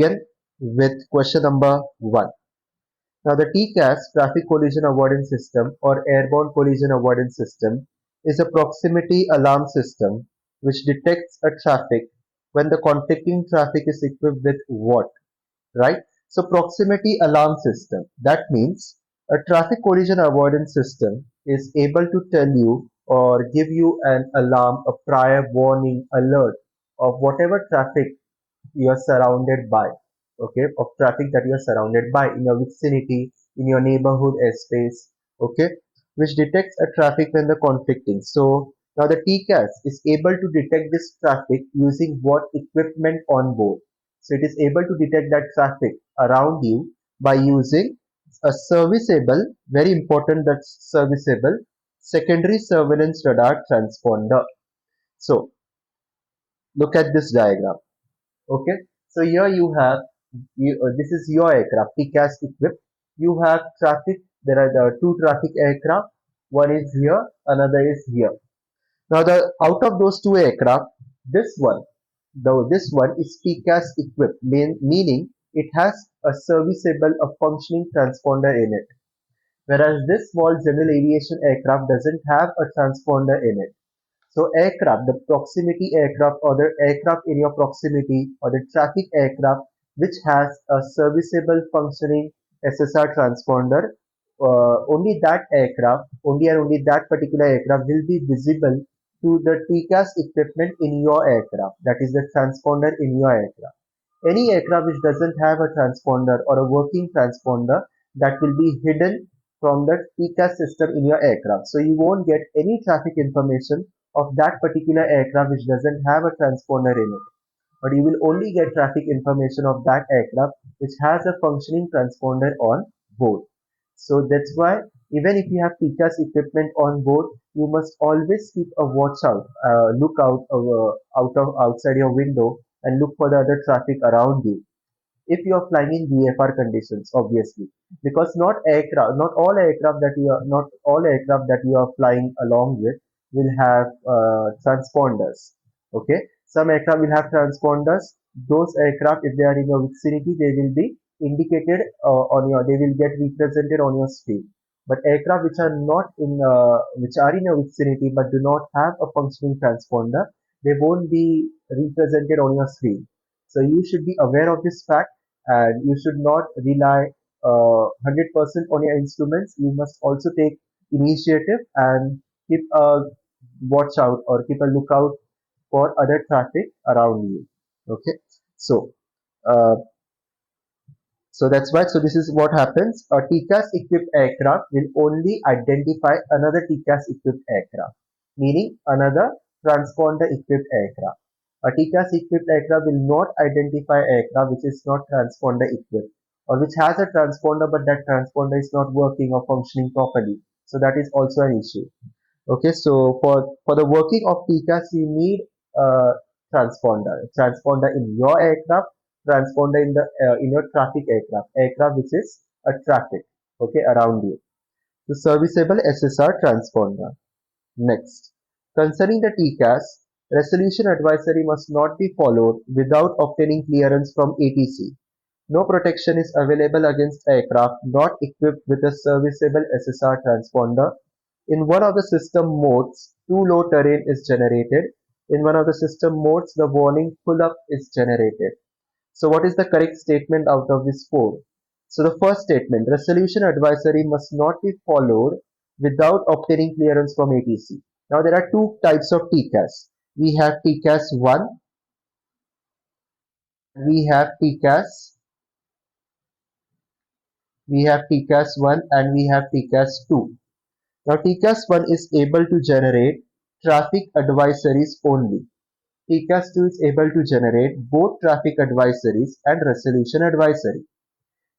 Begin with question number 1. Now, the TCAS, Traffic Collision Avoidance System or Airborne Collision Avoidance System, is a proximity alarm system which detects a traffic when the conflicting traffic is equipped with what? Right? So, proximity alarm system. That means a traffic collision avoidance system is able to tell you or give you an alarm, a prior warning alert of whatever traffic you are surrounded by, okay, of traffic that you are surrounded by in your vicinity, in your neighborhood airspace, okay, which detects a traffic when the conflicting. So now the TCAS is able to detect this traffic using what equipment on board. So it is able to detect that traffic around you by using a serviceable, very important, that's serviceable secondary surveillance radar transponder. So look at this diagram. Okay, so here you have this is your aircraft TCAS equipped. You have traffic. There are the two traffic aircraft. One is here, another is here. Now, the out of those two aircraft, this one, though this one is TCAS equipped, meaning it has a serviceable, a functioning transponder in it. Whereas this small general aviation aircraft doesn't have a transponder in it. So aircraft, the proximity aircraft or the aircraft in your proximity or the traffic aircraft which has a serviceable functioning SSR transponder, only that aircraft, only and only that particular aircraft will be visible to the TCAS equipment in your aircraft, that is the transponder in your aircraft. Any aircraft which doesn't have a transponder or a working transponder, that will be hidden from the TCAS system in your aircraft. So you won't get any traffic information of that particular aircraft which doesn't have a transponder in it. But you will only get traffic information of that aircraft which has a functioning transponder on board. So that's why even if you have TCAS equipment on board, you must always keep a watch out, look outside your window and look for the other traffic around you. If you are flying in VFR conditions, obviously, because not all aircraft that you are flying along with will have transponders. Okay, some aircraft will have transponders. Those aircraft, if they are in your vicinity, they will be indicated they will get represented on your screen. But aircraft which are in your vicinity but do not have a functioning transponder, they won't be represented on your screen. So you should be aware of this fact and you should not rely 100% on your instruments. You must also take initiative and keep a watch out or keep a lookout for other traffic around you. Okay, so uh, that's why. So this is what happens. A TCAS equipped aircraft will only identify another TCAS equipped aircraft, meaning another transponder equipped aircraft. A TCAS equipped aircraft will not identify aircraft which is not transponder equipped or which has a transponder but that transponder is not working or functioning properly. So that is also an issue. Okay, so for the working of TCAS, you need a transponder in your aircraft, transponder in your traffic aircraft which is a traffic, okay, around you. The serviceable SSR transponder. Next, concerning the TCAS, resolution advisory must not be followed without obtaining clearance from ATC. No protection is available against aircraft not equipped with a serviceable SSR transponder. In one of the system modes, too low terrain is generated. In one of the system modes, the warning pull up is generated. So what is the correct statement out of these four? So the first statement, resolution advisory must not be followed without obtaining clearance from ATC. Now there are two types of TCAS. We have TCAS 1, we have TCAS, we have TCAS 1 and we have TCAS 2. Now TCAS 1 is able to generate traffic advisories only. TCAS 2 is able to generate both traffic advisories and resolution advisory.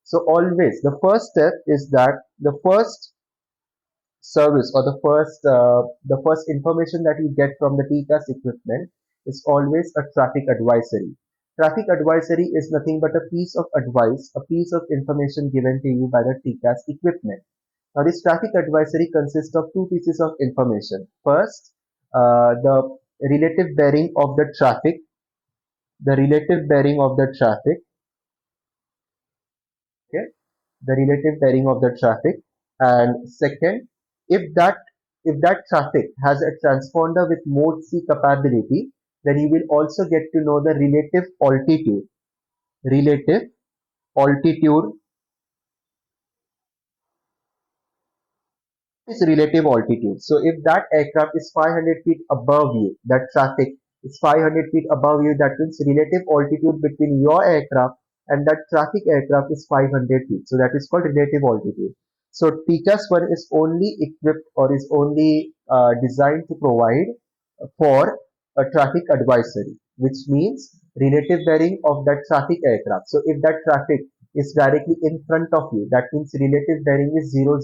So always the first step is that the first service or the first information that you get from the TCAS equipment is always a traffic advisory. Traffic advisory is nothing but a piece of advice, a piece of information given to you by the TCAS equipment. Now, this traffic advisory consists of two pieces of information. First, the relative bearing of the traffic, the relative bearing of the traffic, the relative bearing of the traffic. And second, if that traffic has a transponder with mode C capability, then you will also get to know the relative altitude is relative altitude. So if that aircraft is 500 feet above you, that traffic is 500 feet above you, that means relative altitude between your aircraft and that traffic aircraft is 500 feet. So that is called relative altitude. So TCAS 1 is only equipped or is only designed to provide for a traffic advisory, which means relative bearing of that traffic aircraft. So if that traffic is directly in front of you, that means relative bearing is 000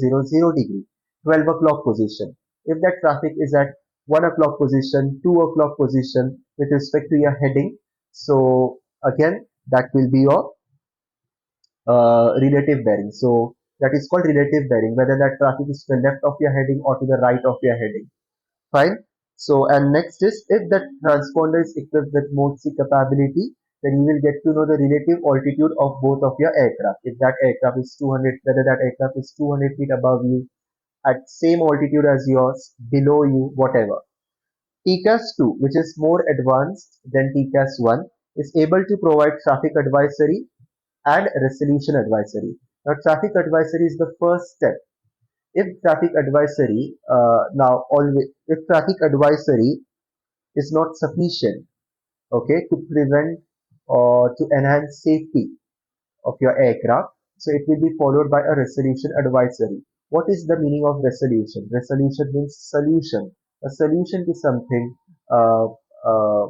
degree, 12 o'clock position. If that traffic is at 1 o'clock position, 2 o'clock position with respect to your heading, so again that will be your relative bearing. So that is called relative bearing, whether that traffic is to the left of your heading or to the right of your heading. Fine. So, and next is if the transponder is equipped with mode C capability, then you will get to know the relative altitude of both of your aircraft. If that aircraft is 200, whether that aircraft is 200 feet above you, at same altitude as yours, below you, whatever. TCAS 2, which is more advanced than TCAS 1, is able to provide traffic advisory and resolution advisory. Now, traffic advisory is the first step. If traffic advisory, if traffic advisory is not sufficient, okay, to prevent or to enhance safety of your aircraft, so it will be followed by a resolution advisory. What is the meaning of resolution? Resolution means solution, a solution to something, uh, uh,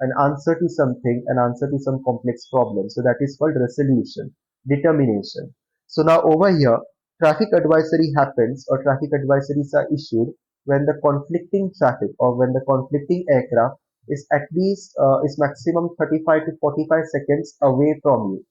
an answer to something, an answer to some complex problem. So that is called resolution, determination. So now over here, traffic advisory happens or traffic advisories are issued when the conflicting traffic or when the conflicting aircraft is at least is maximum 35 to 45 seconds away from you.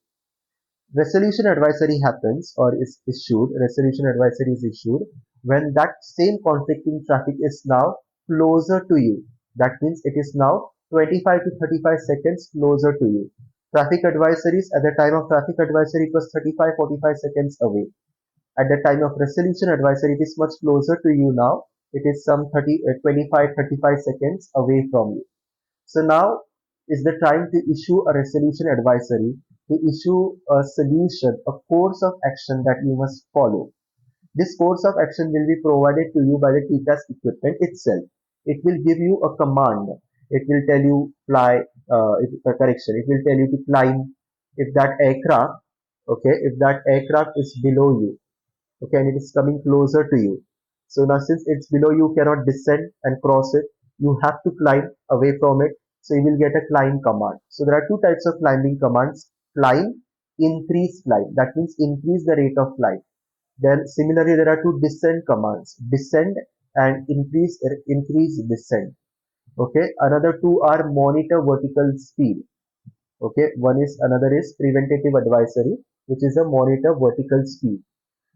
Resolution advisory happens or is issued, resolution advisory is issued when that same conflicting traffic is now closer to you. That means it is now 25 to 35 seconds closer to you. Traffic advisories at the time of traffic advisory it was 35-45 seconds away. At the time of resolution advisory it is much closer to you now. It is some 25-35 seconds away from you. So now is the time to issue a resolution advisory, to issue a solution, a course of action that you must follow. This course of action will be provided to you by the TCAS equipment itself. It will give you a command. It will tell you fly, correction, it will tell you to climb if that aircraft, okay, if that aircraft is below you, okay, and it is coming closer to you. So now since it's below you cannot descend and cross it, you have to climb away from it. So you will get a climb command. So there are two types of climbing commands: climb, increase climb. That means increase the rate of climb. Then similarly there are two descend commands: descend and increase descend. Okay, another two are monitor vertical speed. Okay, one is another is preventative advisory, which is a monitor vertical speed.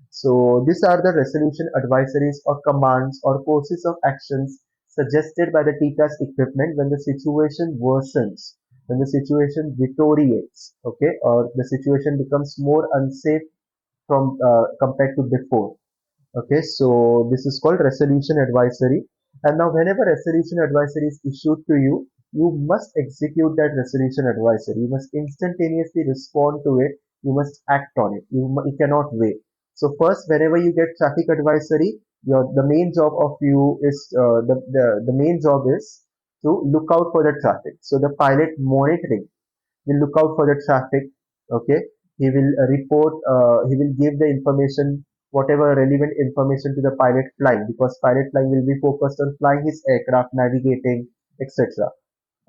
So these are the resolution advisories or commands or courses of actions suggested by the TCAS equipment when the situation worsens, when the situation deteriorates, okay, or the situation becomes more unsafe from compared to before. Okay, so this is called resolution advisory. And now whenever resolution advisory is issued to you, you must execute that resolution advisory. You must instantaneously respond to it. You must act on it. You cannot wait. So first, whenever you get traffic advisory, the main job of you is the main job is to look out for the traffic. So the pilot monitoring will look out for the traffic. Okay, he will report, he will give the information, whatever relevant information to the pilot flying, because pilot flying will be focused on flying his aircraft, navigating, etc.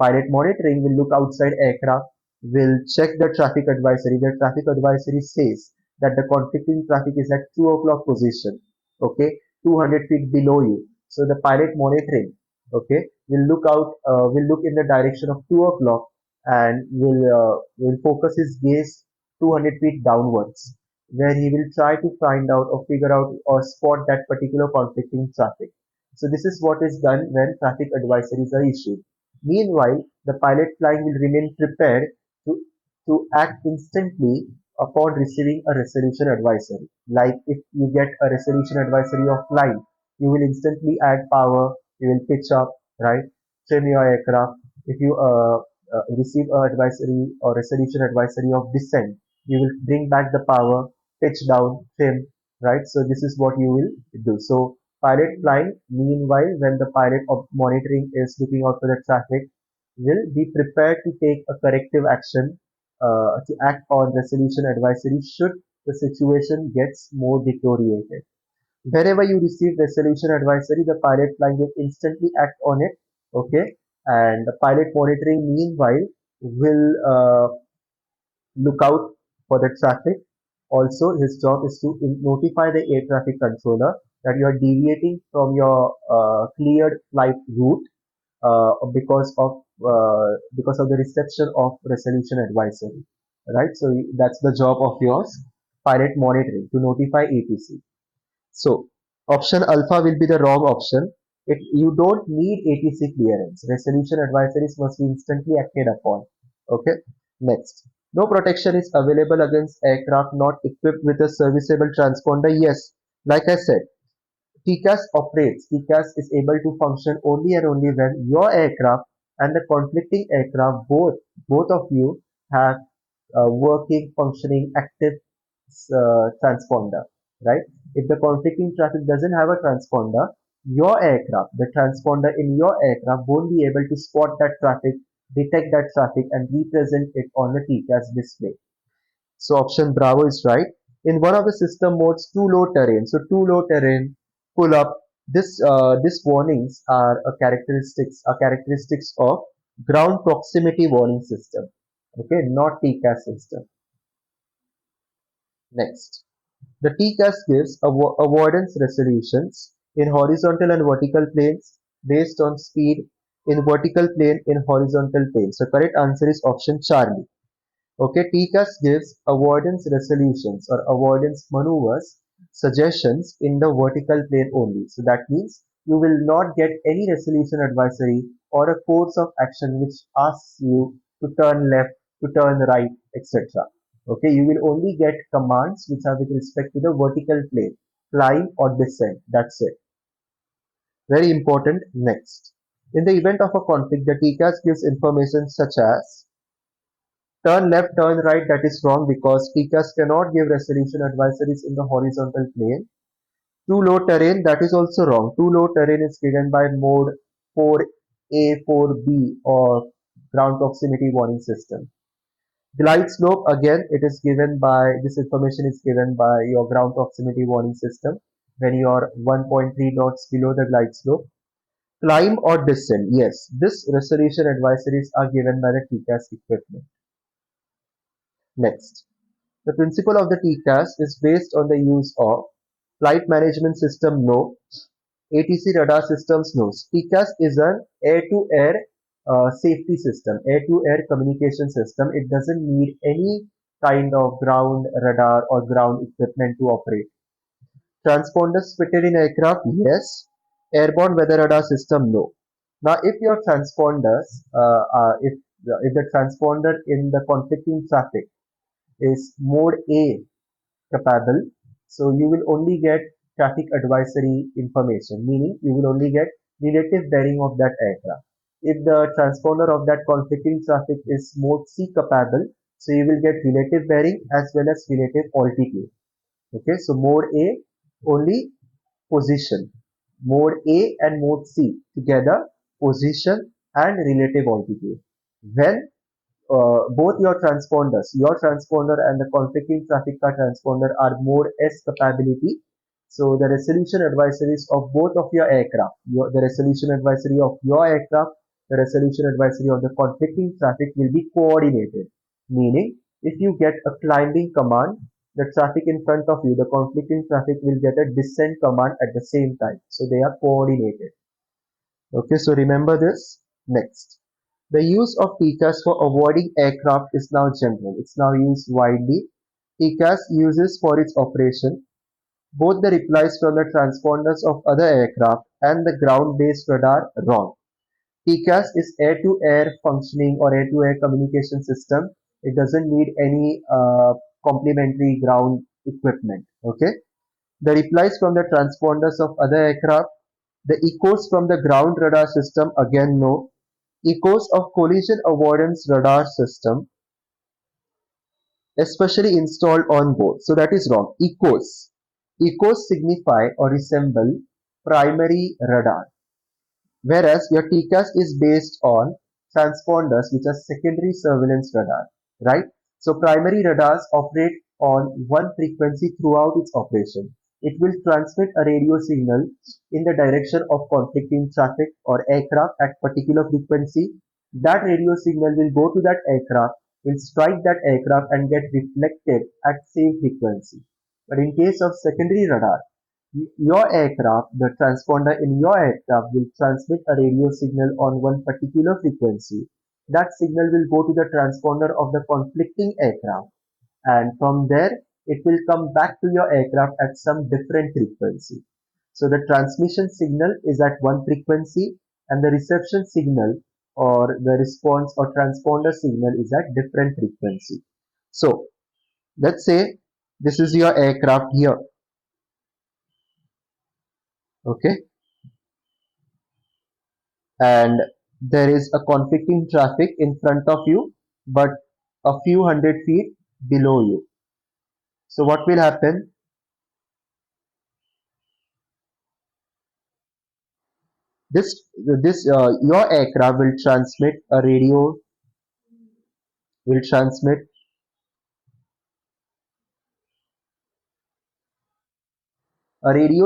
Pilot monitoring will look outside aircraft, will check the traffic advisory. The traffic advisory says that the conflicting traffic is at 2 o'clock position, okay, 200 feet below you. So the pilot monitoring, okay, will look in the direction of 2 o'clock and will focus his gaze 200 feet downwards, where he will try to find out or figure out or spot that particular conflicting traffic. So this is what is done when traffic advisories are issued. Meanwhile, the pilot flying will remain prepared to, to act instantly upon receiving a resolution advisory. Like if you get a resolution advisory of flying, you will instantly add power, you will pitch up, right? Trim your aircraft. If you receive a advisory or resolution advisory of descent, you will bring back the power, pitch down, trim, right? So this is what you will do. So pilot flying, meanwhile, when the pilot of monitoring is looking out for the traffic, will be prepared to take a corrective action to act on resolution advisory should the situation gets more deteriorated. Wherever you receive resolution advisory, the pilot flying will instantly act on it. Okay, and the pilot monitoring meanwhile will look out for the traffic. Also, his job is to notify the air traffic controller that you are deviating from your cleared flight route because of the reception of resolution advisory, right? So that's the job of yours, pilot monitoring, to notify ATC. So option alpha will be the wrong option. You don't need ATC clearance. Resolution advisories must be instantly acted upon. Okay. Next. No protection is available against aircraft not equipped with a serviceable transponder. Yes, like I said, TCAS operates. TCAS is able to function only and only when your aircraft and the conflicting aircraft, both of you, have working, functioning, active transponder, right? If the conflicting traffic doesn't have a transponder, your aircraft, the transponder in your aircraft won't be able to spot that traffic, detect that traffic, and represent it on the TCAS display. So option Bravo is right. In one of the system modes, too low terrain. So too low terrain, pull up. This warnings are characteristics of ground proximity warning system. Okay, not TCAS system. Next, the TCAS gives avoidance resolutions in horizontal and vertical planes based on speed in vertical plane in horizontal plane. So correct answer is option Charlie. Okay, TCAS gives avoidance resolutions or avoidance maneuvers suggestions in the vertical plane only. So that means you will not get any resolution advisory or a course of action which asks you to turn left, to turn right, etc. Okay, you will only get commands which are with respect to the vertical plane, climb or descend. That's it. Very important. Next. In the event of a conflict, the TCAS gives information such as turn left, turn right. That is wrong because TCAS cannot give resolution advisories in the horizontal plane. Too low terrain, that is also wrong. Too low terrain is given by mode 4A, 4B or ground proximity warning system. Glide slope, again, this information is given by your ground proximity warning system when you are 1.3 knots below the glide slope. Climb or descend, yes, this resolution advisories are given by the TCAS equipment. Next. The principle of the TCAS is based on the use of flight management system no, ATC radar systems no. TCAS is an air-to-air safety system, air-to-air communication system. It doesn't need any kind of ground radar or ground equipment to operate. Transponders fitted in aircraft, yes. Airborne weather radar system, no. Now, if your transponders, if the transponder in the conflicting traffic is mode A capable, so you will only get traffic advisory information, meaning you will only get relative bearing of that aircraft. If the transponder of that conflicting traffic is mode C capable, so you will get relative bearing as well as relative altitude. Okay, so mode A only position, mode A and mode C together position and relative altitude. When both your transponder and the conflicting traffic car transponder are mode S capability. So the resolution advisories of both of your aircraft, the resolution advisory of your aircraft, the resolution advisory of the conflicting traffic will be coordinated. Meaning, if you get a climbing command, the traffic in front of you, the conflicting traffic will get a descent command at the same time. So they are coordinated. Okay, so remember this. Next. The use of TCAS for avoiding aircraft is now general. It's now used widely. TCAS uses for its operation both the replies from the transponders of other aircraft and the ground-based radar wrong. TCAS is air-to-air functioning or air-to-air communication system. It doesn't need any complementary ground equipment. Okay. The replies from the transponders of other aircraft, the echoes from the ground radar system, again no. Echoes of collision avoidance radar system, especially installed on board. So that is wrong. Echoes. Echoes signify or resemble primary radar, whereas your TCAS is based on transponders which are secondary surveillance radar, right? So primary radars operate on one frequency throughout its operation. It will transmit a radio signal in the direction of conflicting traffic or aircraft at particular frequency. That radio signal will go to that aircraft, will strike that aircraft and get reflected at same frequency. But in case of secondary radar, your aircraft, the transponder in your aircraft will transmit a radio signal on one particular frequency. That signal will go to the transponder of the conflicting aircraft, and from there it will come back to your aircraft at some different frequency. So the transmission signal is at one frequency and the reception signal or the response or transponder signal is at different frequency. So let's say this is your aircraft here. Okay, and there is a conflicting traffic in front of you but a few hundred feet below you. So what will happen? This your aircraft will transmit a radio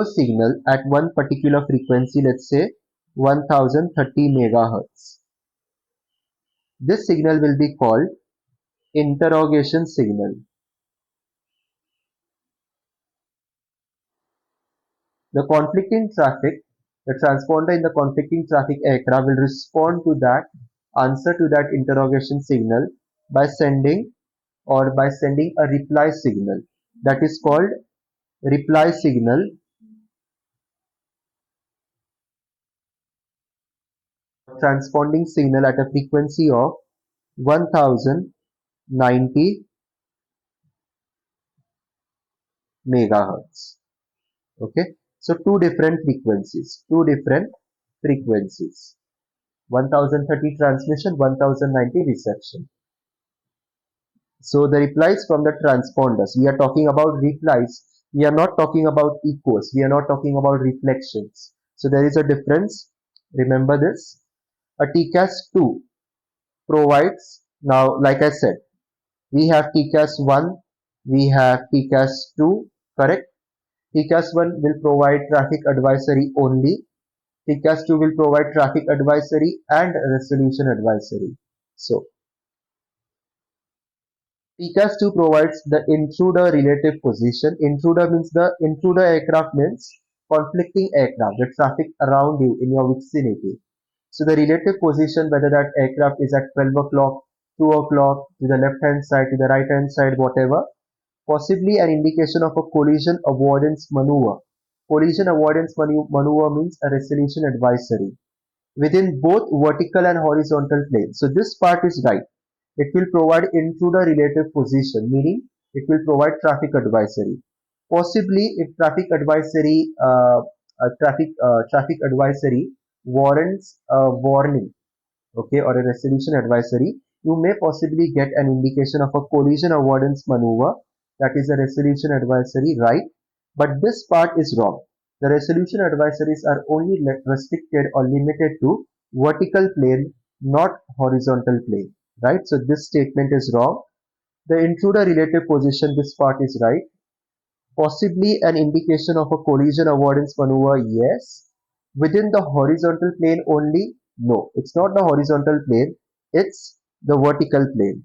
signal at one particular frequency, let's say 1030 megahertz. This signal will be called interrogation signal. The conflicting traffic, the transponder in the conflicting traffic aircraft will respond to that, answer to that interrogation signal by sending a reply signal. That is called reply signal, transponding signal at a frequency of 1090 megahertz. Okay, so two different frequencies, 1030 transmission, 1090 reception. So the replies from the transponders, we are talking about replies, we are not talking about echoes, we are not talking about reflections. So there is a difference. Remember this. A TCAS 2 provides, now like I said, we have TCAS 1, we have TCAS 2, correct? TCAS 1 will provide traffic advisory only. TCAS 2 will provide traffic advisory and resolution advisory. So TCAS 2 provides the intruder relative position. Intruder means the intruder aircraft means conflicting aircraft, the traffic around you in your vicinity. So the relative position, whether that aircraft is at 12 o'clock, 2 o'clock, to the left hand side, to the right hand side, whatever, possibly an indication of a collision avoidance maneuver. Collision avoidance maneuver means a resolution advisory within both vertical and horizontal planes. So this part is right. It will provide intruder relative position, meaning it will provide traffic advisory. Possibly, if traffic advisory warrants a warning, okay, or a resolution advisory, you may possibly get an indication of a collision avoidance maneuver, that is a resolution advisory, right? But this part is wrong. The resolution advisories are only restricted or limited to vertical plane, not horizontal plane, right? So this statement is wrong. The intruder relative position, this part is right. Possibly an indication of a collision avoidance maneuver, yes. Within the horizontal plane only, no. It's not the horizontal plane, it's the vertical plane.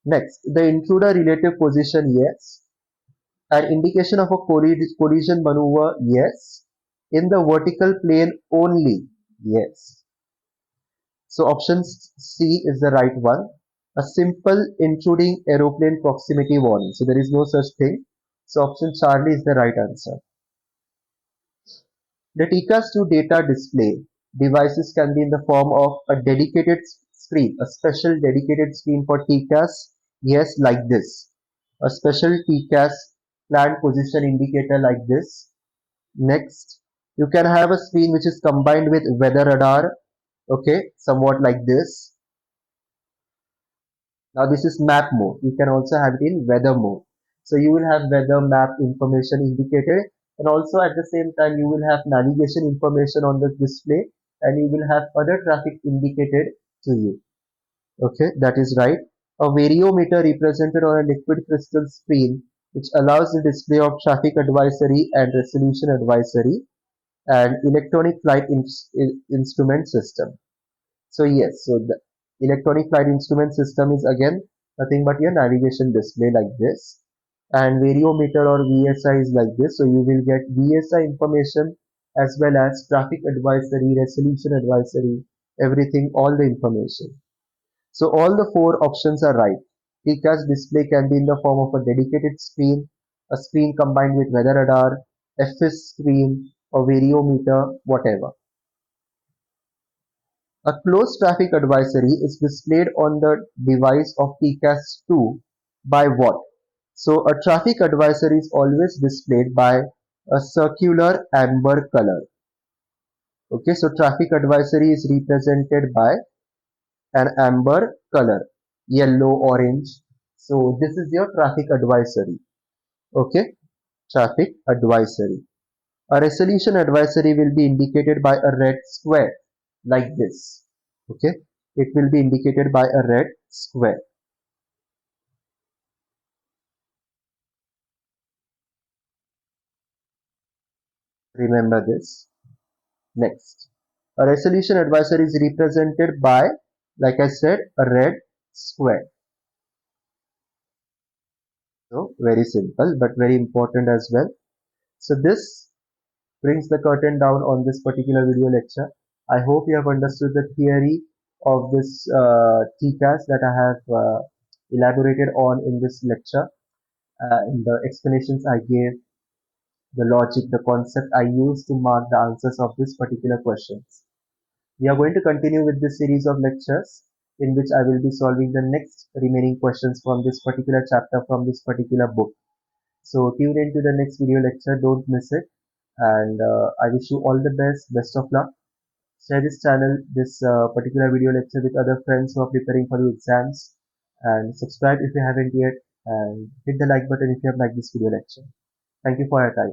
Next, the intruder relative position, yes. An indication of a collision maneuver, yes. In the vertical plane only, yes. So option C is the right one. A simple intruding aeroplane proximity warning. So there is no such thing. So option Charlie is the right answer. The TCAS2 data display devices can be in the form of a dedicated screen, a special dedicated screen for TCAS. Yes, like this. a special TCAS planned position indicator like this. Next, you can have a screen which is combined with weather radar, okay, somewhat like this. Now this is map mode. You can also have it in weather mode. So you will have weather map information indicated, and also at the same time you will have navigation information on the display, and you will have other traffic indicated to you. Okay, that is right. A variometer represented on a liquid crystal screen which allows the display of traffic advisory and resolution advisory and electronic flight instrument system. So yes, so the electronic flight instrument system is again nothing but your navigation display like this, and variometer or VSI is like this. So you will get VSI information as well as traffic advisory, resolution advisory, everything, all the information. So all the four options are right. TCAS display can be in the form of a dedicated screen, a screen combined with weather radar, FS screen, or variometer, whatever. A closed traffic advisory is displayed on the device of TCAS 2 by what? So a traffic advisory is always displayed by a circular amber color. Okay, so traffic advisory is represented by an amber color, yellow, orange. So this is your traffic advisory. Okay, traffic advisory. A resolution advisory will be indicated by a red square like this. Okay, it will be indicated by a red square. Remember this. Next, a resolution advisory is represented by, like I said, a red square. So very simple but very important as well. So this brings the curtain down on this particular video lecture. I hope you have understood the theory of this TCAS that I have elaborated on in this lecture, and the explanations I gave, the logic, the concept I used to mark the answers of this particular questions. We are going to continue with this series of lectures in which I will be solving the next remaining questions from this particular chapter from this particular book. So tune into the next video lecture, don't miss it, and I wish you all the best of luck. Share this channel, this particular video lecture with other friends who are preparing for the exams, and subscribe if you haven't yet, and hit the like button if you have liked this video lecture. Thank you for your time.